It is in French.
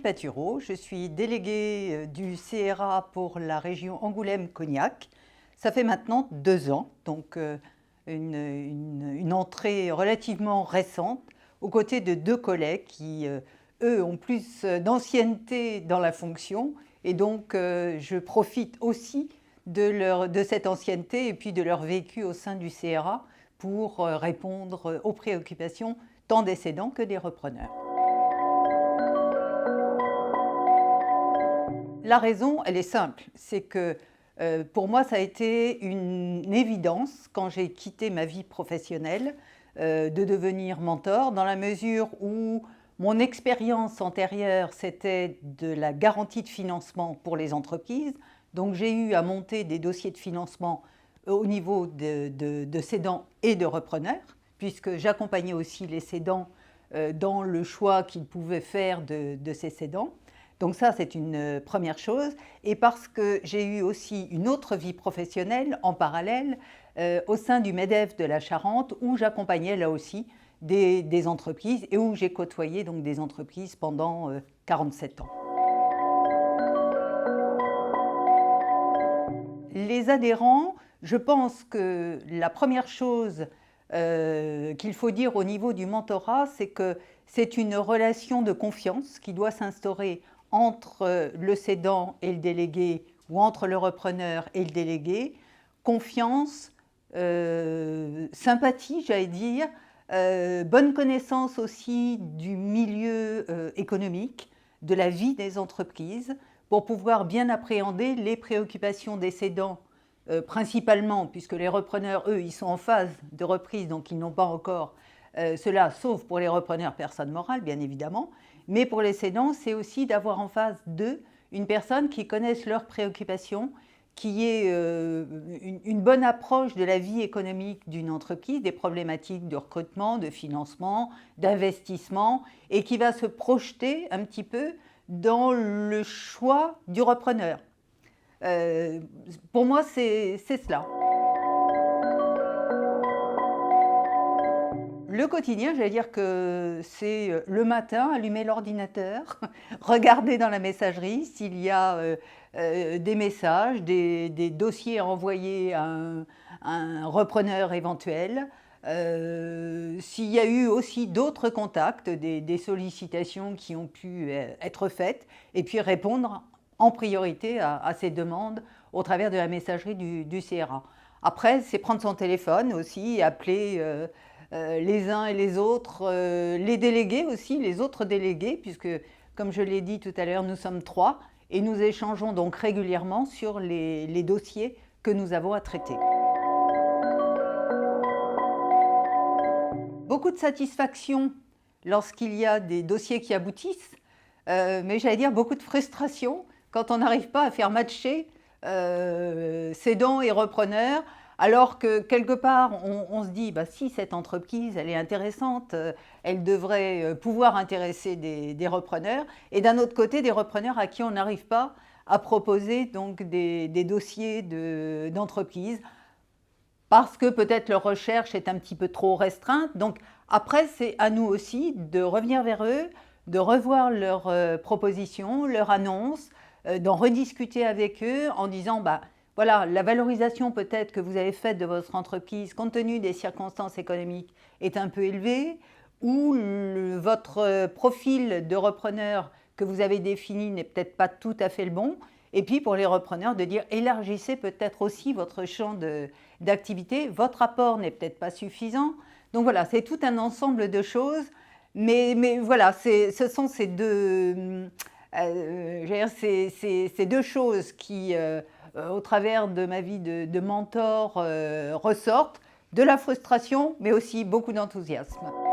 Patureau, je suis déléguée du CRA pour la région Angoulême-Cognac. Ça fait maintenant 2 ans, donc une entrée relativement récente, aux côtés de 2 collègues qui, eux, ont plus d'ancienneté dans la fonction. Et donc, je profite aussi de cette ancienneté et puis de leur vécu au sein du CRA pour répondre aux préoccupations tant des cédants que des repreneurs. La raison, elle est simple, c'est que pour moi, ça a été une évidence quand j'ai quitté ma vie professionnelle de devenir mentor, dans la mesure où mon expérience antérieure, c'était de la garantie de financement pour les entreprises. Donc j'ai eu à monter des dossiers de financement au niveau de cédants et de repreneurs, puisque j'accompagnais aussi les cédants dans le choix qu'ils pouvaient faire de ces cédants. Donc ça, c'est une première chose. Et parce que j'ai eu aussi une autre vie professionnelle en parallèle au sein du MEDEF de la Charente, où j'accompagnais là aussi des entreprises et où j'ai côtoyé donc des entreprises pendant 47 ans. Les adhérents, je pense que la première chose qu'il faut dire au niveau du mentorat, c'est que c'est une relation de confiance qui doit s'instaurer entre le cédant et le délégué ou entre le repreneur et le délégué. Confiance, sympathie, j'allais dire, bonne connaissance aussi du milieu économique, de la vie des entreprises, pour pouvoir bien appréhender les préoccupations des cédants, principalement, puisque les repreneurs, eux, ils sont en phase de reprise, donc ils n'ont pas encore cela, sauf pour les repreneurs personnes morales, bien évidemment. Mais pour les cédants, c'est aussi d'avoir en face d'eux une personne qui connaisse leurs préoccupations, qui ait une bonne approche de la vie économique d'une entreprise, des problématiques de recrutement, de financement, d'investissement, et qui va se projeter un petit peu dans le choix du repreneur. Pour moi, c'est cela. Le quotidien, j'allais dire que c'est le matin, allumer l'ordinateur, regarder dans la messagerie s'il y a des messages, des dossiers à envoyer à un repreneur éventuel, s'il y a eu aussi d'autres contacts, des sollicitations qui ont pu être faites, et puis répondre en priorité à ces demandes au travers de la messagerie du CRA. Après, c'est prendre son téléphone aussi, appeler les uns et les autres, les délégués aussi, les autres délégués, puisque, comme je l'ai dit tout à l'heure, nous sommes 3 et nous échangeons donc régulièrement sur les dossiers que nous avons à traiter. Beaucoup de satisfaction lorsqu'il y a des dossiers qui aboutissent, mais j'allais dire beaucoup de frustration quand on n'arrive pas à faire matcher cédants et repreneurs, alors que quelque part on se dit si cette entreprise elle est intéressante, elle devrait pouvoir intéresser des repreneurs, et d'un autre côté des repreneurs à qui on n'arrive pas à proposer donc des dossiers d'entreprise, parce que peut-être leur recherche est un petit peu trop restreinte. Donc après, c'est à nous aussi de revenir vers eux, de revoir leurs propositions, leurs annonces, d'en rediscuter avec eux en disant voilà, la valorisation peut-être que vous avez faite de votre entreprise compte tenu des circonstances économiques est un peu élevée, ou votre profil de repreneur que vous avez défini n'est peut-être pas tout à fait le bon. Et puis pour les repreneurs, de dire élargissez peut-être aussi votre champ d'activité, votre apport n'est peut-être pas suffisant. Donc voilà, c'est tout un ensemble de choses, mais voilà, ce sont ces deux choses qui, au travers de ma vie de mentor, ressortent, de la frustration, mais aussi beaucoup d'enthousiasme.